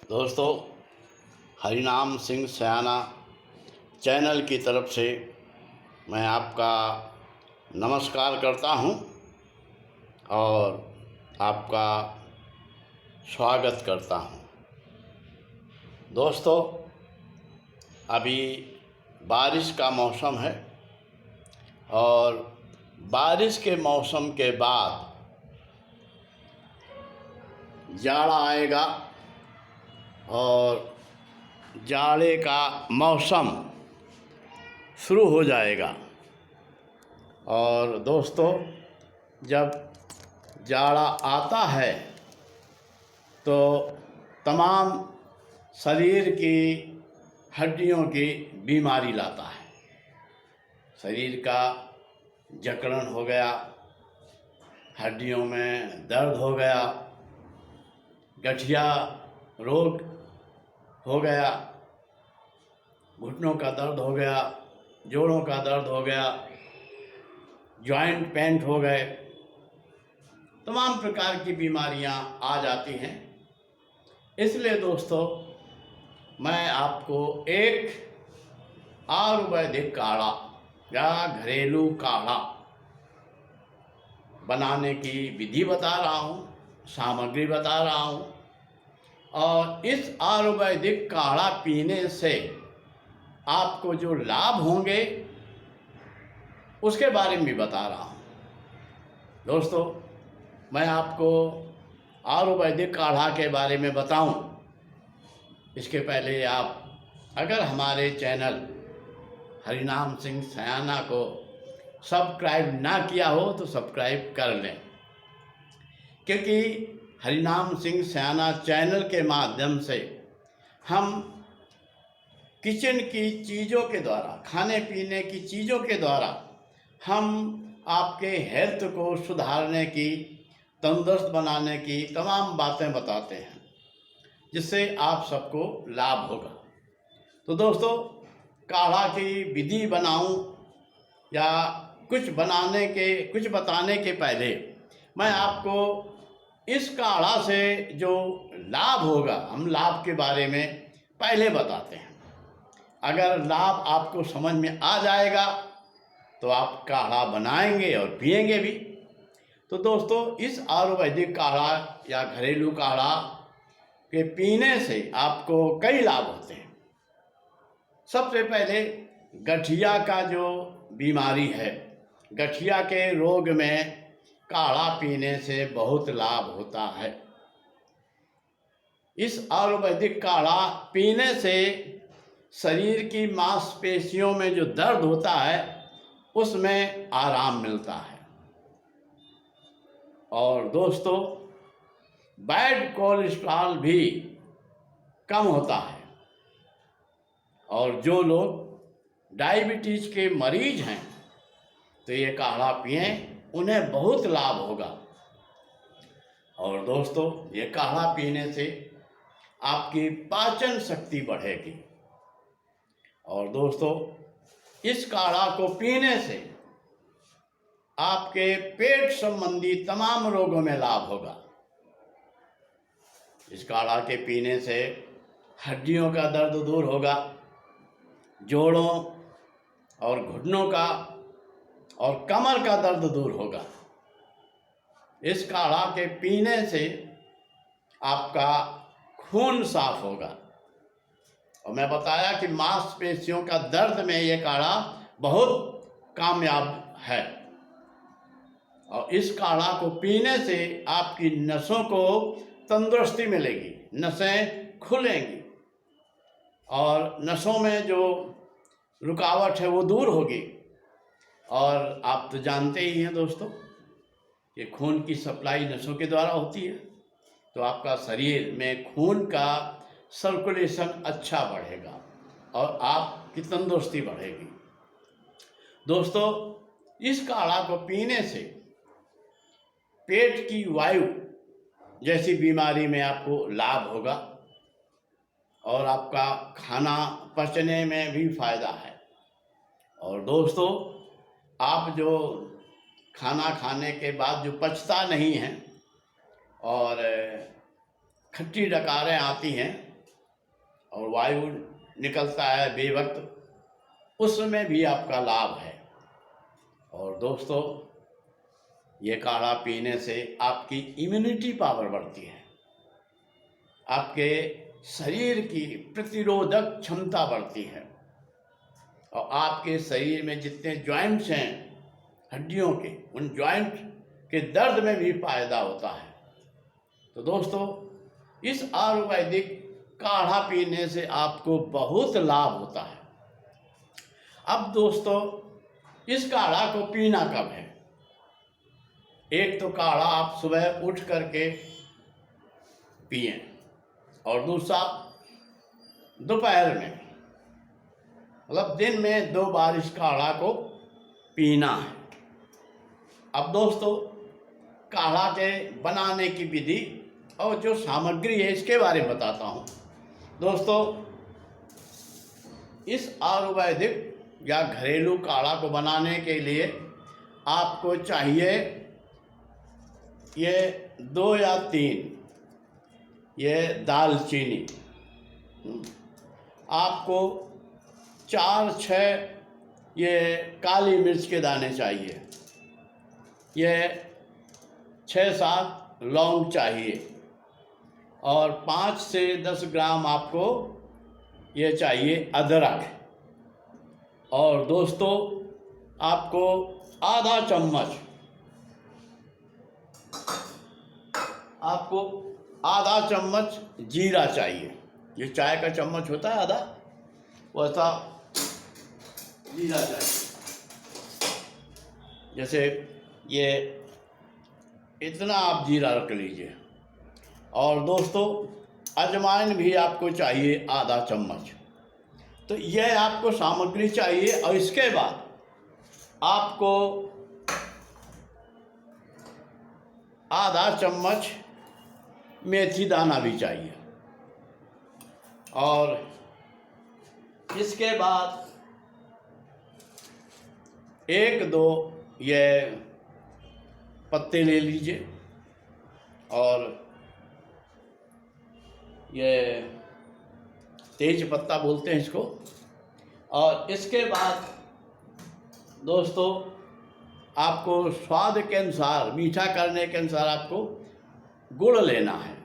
दोस्तों, हरिनाम सिंह सयाना चैनल की तरफ से मैं आपका नमस्कार करता हूं और आपका स्वागत करता हूं। दोस्तों, अभी बारिश का मौसम है और बारिश के मौसम के बाद जाड़ा आएगा और जाड़े का मौसम शुरू हो जाएगा। और दोस्तों, जब जाड़ा आता है तो तमाम शरीर की हड्डियों की बीमारी लाता है। शरीर का जकड़न हो गया, हड्डियों में दर्द हो गया, गठिया रोग हो गया, घुटनों का दर्द हो गया, जोड़ों का दर्द हो गया, जॉइंट पेन हो गए, तमाम प्रकार की बीमारियां आ जाती हैं। इसलिए दोस्तों, मैं आपको एक आयुर्वेदिक काढ़ा या घरेलू काढ़ा बनाने की विधि बता रहा हूँ, सामग्री बता रहा हूँ। और इस आयुर्वेदिक काढ़ा पीने से आपको जो लाभ होंगे उसके बारे में भी बता रहा हूँ। दोस्तों, मैं आपको आयुर्वेदिक काढ़ा के बारे में बताऊं इसके पहले आप अगर हमारे चैनल हरिनाम सिंह सयाना को सब्सक्राइब ना किया हो तो सब्सक्राइब कर लें, क्योंकि हरिनाम सिंह सयाना चैनल के माध्यम से हम किचन की चीज़ों के द्वारा, खाने पीने की चीज़ों के द्वारा हम आपके हेल्थ को सुधारने की, तंदुरुस्त बनाने की तमाम बातें बताते हैं, जिससे आप सबको लाभ होगा। तो दोस्तों, काढ़ा की विधि बनाऊं या कुछ बताने के पहले मैं आपको इस काढ़ा से जो लाभ होगा, हम लाभ के बारे में पहले बताते हैं। अगर लाभ आपको समझ में आ जाएगा तो आप काढ़ा बनाएंगे और पिएंगे भी। तो दोस्तों, इस आयुर्वेदिक काढ़ा या घरेलू काढ़ा के पीने से आपको कई लाभ होते हैं। सबसे पहले, गठिया का जो बीमारी है, गठिया के रोग में काढ़ा पीने से बहुत लाभ होता है। इस आयुर्वेदिक काढ़ा पीने से शरीर की मांसपेशियों में जो दर्द होता है उसमें आराम मिलता है। और दोस्तों, बैड कोलेस्ट्रॉल भी कम होता है। और जो लोग डायबिटीज के मरीज हैं तो ये काढ़ा पिएं, उन्हें बहुत लाभ होगा। और दोस्तों, ये काढ़ा पीने से आपकी पाचन शक्ति बढ़ेगी। और दोस्तों, इस काढ़ा को पीने से आपके पेट संबंधी तमाम रोगों में लाभ होगा। इस काढ़ा के पीने से हड्डियों का दर्द दूर होगा, जोड़ों और घुटनों का और कमर का दर्द दूर होगा। इस काढ़ा के पीने से आपका खून साफ होगा। और मैं बताया कि मांसपेशियों का दर्द में ये काढ़ा बहुत कामयाब है। और इस काढ़ा को पीने से आपकी नसों को तंदुरुस्ती मिलेगी, नसें खुलेंगी और नसों में जो रुकावट है वो दूर होगी। और आप तो जानते ही हैं दोस्तों कि खून की सप्लाई नसों के द्वारा होती है, तो आपका शरीर में खून का सर्कुलेशन अच्छा बढ़ेगा और आपकी तंदुरुस्ती बढ़ेगी। दोस्तों, इस काढ़ा को पीने से पेट की वायु जैसी बीमारी में आपको लाभ होगा और आपका खाना पचने में भी फायदा है। और दोस्तों, आप जो खाना खाने के बाद जो पचता नहीं है और खट्टी डकारें आती हैं, और वायु निकलता है बेवक्त, उसमें भी आपका लाभ है। और दोस्तों, ये काढ़ा पीने से आपकी इम्यूनिटी पावर बढ़ती है, आपके शरीर की प्रतिरोधक क्षमता बढ़ती है, और आपके शरीर में जितने जॉइंट्स हैं हड्डियों के, उन जॉइंट के दर्द में भी फायदा होता है। तो दोस्तों, इस आयुर्वेदिक काढ़ा पीने से आपको बहुत लाभ होता है। अब दोस्तों, इस काढ़ा को पीना कब है? एक तो काढ़ा आप सुबह उठ करके पिए, और दूसरा दोपहर में, मतलब दिन में 2 बार इस काढ़ा को पीना है। अब दोस्तों, काढ़ा के बनाने की विधि और जो सामग्री है इसके बारे में बताता हूँ। दोस्तों, इस आयुर्वेदिक या घरेलू काढ़ा को बनाने के लिए आपको चाहिए ये 2 या 3 ये दालचीनी, आपको 4-6 ये काली मिर्च के दाने चाहिए, ये 6-7 लौंग चाहिए, और 5 से 10 ग्राम आपको ये चाहिए अदरक। और दोस्तों, आपको आधा चम्मच जीरा चाहिए। ये चाय का चम्मच होता है आधा, वैसा जीरा चाहिए। जैसे ये इतना आप जीरा रख लीजिए। और दोस्तों, अजवाइन भी आपको चाहिए आधा चम्मच। तो यह आपको सामग्री चाहिए। और इसके बाद आपको आधा चम्मच मेथी दाना भी चाहिए। और इसके बाद 1-2 ये पत्ते ले लीजिए, और ये तेज पत्ता बोलते हैं इसको। और इसके बाद दोस्तों, आपको स्वाद के अनुसार, मीठा करने के अनुसार आपको गुड़ लेना है।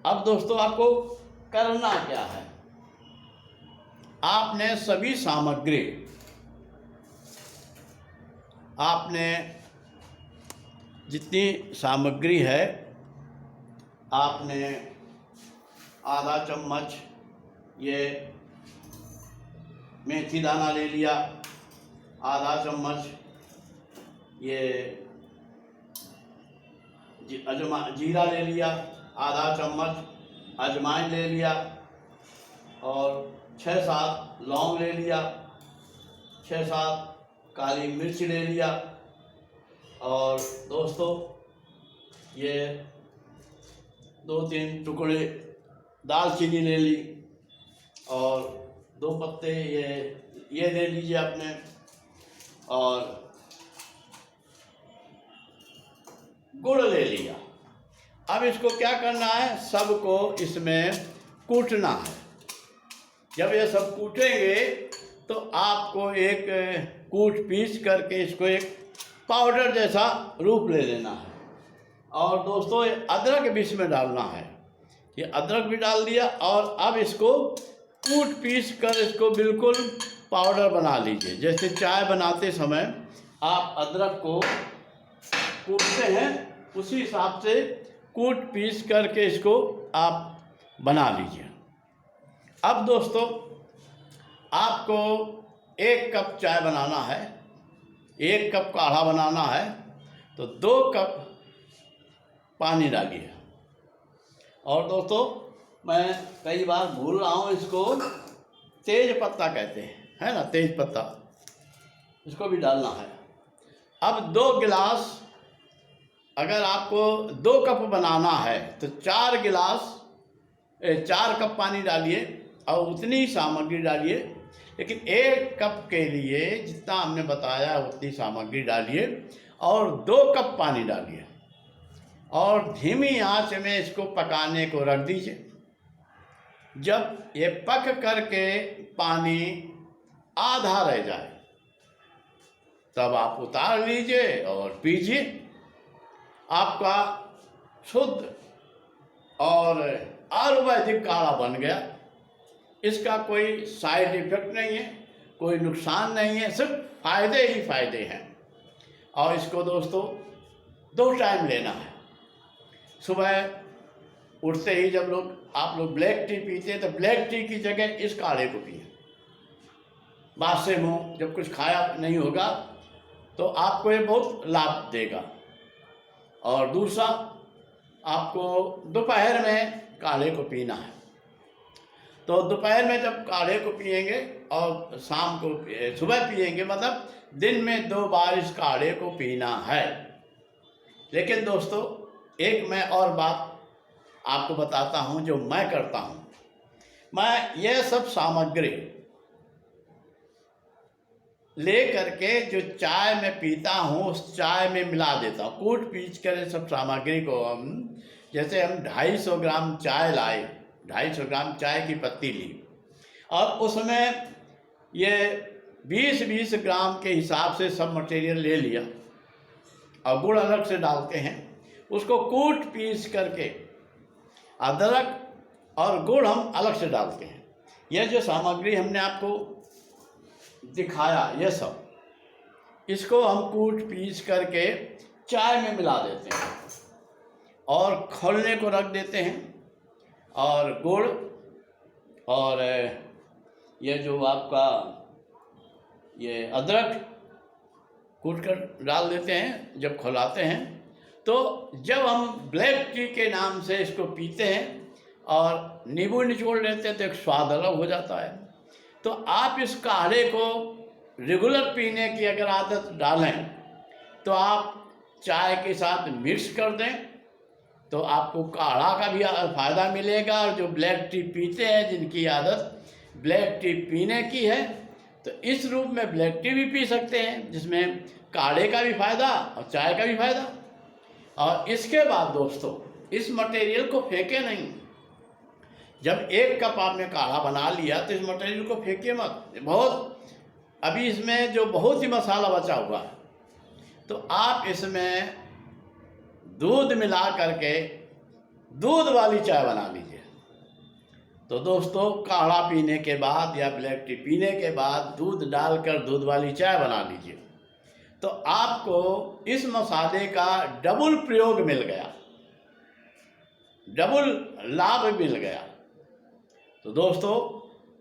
अब दोस्तों, आपको करना क्या है? आपने सभी सामग्री, आपने जितनी सामग्री है, आपने आधा चम्मच ये मेथी दाना ले लिया, आधा चम्मच ये जीरा ले लिया, आधा चम्मच अजवाइन ले लिया, और 6-7 लौंग ले लिया, 6-7 काली मिर्च ले लिया, और दोस्तों ये 2-3 टुकड़े दालचीनी ले ली, और 2 पत्ते ये ले लीजिए आपने। और गुड़ ले लिया। अब इसको क्या करना है? सबको इसमें कूटना है। जब ये सब कूटेंगे तो आपको एक पीस करके इसको एक पाउडर जैसा रूप ले लेना है। और दोस्तों, ये अदरक भी इसमें डालना है। ये अदरक भी डाल दिया, और अब इसको पीस कर इसको बिल्कुल पाउडर बना लीजिए। जैसे चाय बनाते समय आप अदरक को कूटते हैं, उसी हिसाब से पीस करके इसको आप बना लीजिए। अब दोस्तों, आपको 1 कप चाय बनाना है, 1 कप काढ़ा बनाना है, तो 2 कप पानी डालिए। और दोस्तों, मैं कई बार भूल रहा हूँ, इसको तेज पत्ता कहते हैं, है ना, तेज पत्ता, इसको भी डालना है। अब 2 गिलास, अगर आपको 2 कप बनाना है तो 4 कप पानी डालिए, और उतनी ही सामग्री डालिए। लेकिन 1 कप के लिए जितना हमने बताया उतनी सामग्री डालिए, और 2 कप पानी डालिए, और धीमी आंच में इसको पकाने को रख दीजिए। जब ये पक करके पानी आधा रह जाए तब आप उतार लीजिए और पीजिए। आपका शुद्ध और आयुर्वेदिक काढ़ा बन गया। इसका कोई साइड इफेक्ट नहीं है, कोई नुकसान नहीं है, सिर्फ फायदे ही फायदे हैं। और इसको दोस्तों 2 टाइम लेना है। सुबह उठते ही जब आप लोग ब्लैक टी पीते हैं तो ब्लैक टी की जगह इस काढ़े को पिए। बाद से मुँह जब कुछ खाया नहीं होगा तो आपको ये बहुत लाभ देगा। और दूसरा, आपको दोपहर में काढ़े को पीना है। तो दोपहर में जब काढ़े को पिएंगे और शाम को सुबह पिएंगे, मतलब दिन में 2 बार इस काढ़े को पीना है। लेकिन दोस्तों एक मैं और बात आपको बताता हूँ जो मैं करता हूँ। मैं ये सब सामग्री ले करके जो चाय में पीता हूँ उस चाय में मिला देता हूँ। कूट पीस कर सब सामग्री को जैसे हम 250 ग्राम चाय लाए, 250 ग्राम चाय की पत्ती ली और उसमें ये 20-20 ग्राम के हिसाब से सब मटेरियल ले लिया और गुड़ अलग से डालते हैं। उसको कूट पीस करके अदरक और गुड़ हम अलग से डालते हैं। यह जो सामग्री हमने आपको दिखाया, ये सब इसको हम कूट पीस करके चाय में मिला देते हैं और खौलने को रख देते हैं। और गुड़ और ये जो आपका ये अदरक कूट कर डाल देते हैं। जब खौलाते हैं तो जब हम ब्लैक टी के नाम से इसको पीते हैं और नींबू निचोड़ लेते हैं तो एक स्वाद अलग हो जाता है। तो आप इस काढ़े को रेगुलर पीने की अगर आदत डालें तो आप चाय के साथ मिक्स कर दें तो आपको काढ़ा का भी फ़ायदा मिलेगा। और जो ब्लैक टी पीते हैं, जिनकी आदत ब्लैक टी पीने की है, तो इस रूप में ब्लैक टी भी पी सकते हैं जिसमें काढ़े का भी फ़ायदा और चाय का भी फ़ायदा। और इसके बाद दोस्तों इस मटेरियल को फेंके नहीं। जब 1 कप आपने काढ़ा बना लिया तो इस मटेरियल को फेंके मत। अभी इसमें जो बहुत ही मसाला बचा हुआ है, तो आप इसमें दूध मिला करके दूध वाली चाय बना लीजिए। तो दोस्तों काढ़ा पीने के बाद या ब्लैक टी पीने के बाद दूध डालकर दूध वाली चाय बना लीजिए तो आपको इस मसाले का डबल प्रयोग मिल गया, डबल लाभ मिल गया। तो दोस्तों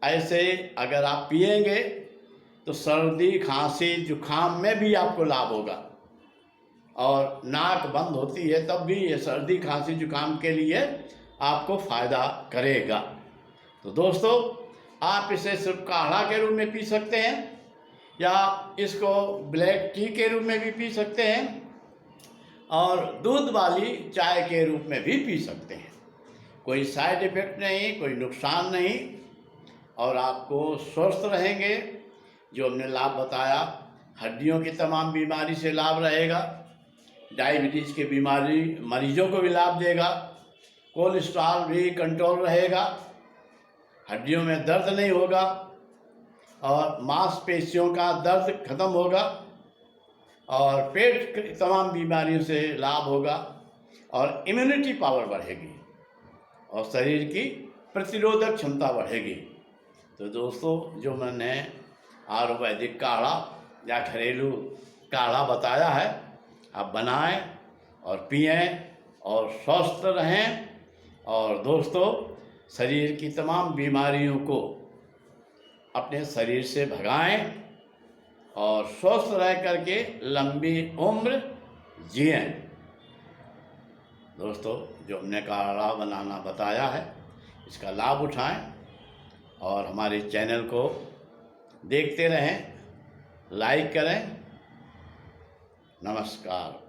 ऐसे अगर आप पिएंगे तो सर्दी खांसी जुखाम में भी आपको लाभ होगा। और नाक बंद होती है तब भी ये सर्दी खांसी जुखाम के लिए आपको फ़ायदा करेगा। तो दोस्तों आप इसे सिर्फ काढ़ा के रूप में पी सकते हैं या इसको ब्लैक टी के रूप में भी पी सकते हैं और दूध वाली चाय के रूप में भी पी सकते हैं। कोई साइड इफ़ेक्ट नहीं, कोई नुकसान नहीं और आपको स्वस्थ रहेंगे। जो हमने लाभ बताया, हड्डियों की तमाम बीमारी से लाभ रहेगा, डायबिटीज़ की बीमारी मरीजों को भी लाभ देगा, कोलेस्ट्रॉल भी कंट्रोल रहेगा, हड्डियों में दर्द नहीं होगा और मांसपेशियों का दर्द खत्म होगा और पेट की तमाम बीमारियों से लाभ होगा और इम्यूनिटी पावर बढ़ेगी और शरीर की प्रतिरोधक क्षमता बढ़ेगी। तो दोस्तों जो मैंने आयुर्वेदिक काढ़ा या घरेलू काढ़ा बताया है, आप बनाएं और पिएं और स्वस्थ रहें और दोस्तों शरीर की तमाम बीमारियों को अपने शरीर से भगाएं और स्वस्थ रह करके लंबी उम्र जिएं। दोस्तों जो हमने काढ़ा बनाना बताया है इसका लाभ उठाएं और हमारे चैनल को देखते रहें, लाइक करें। नमस्कार।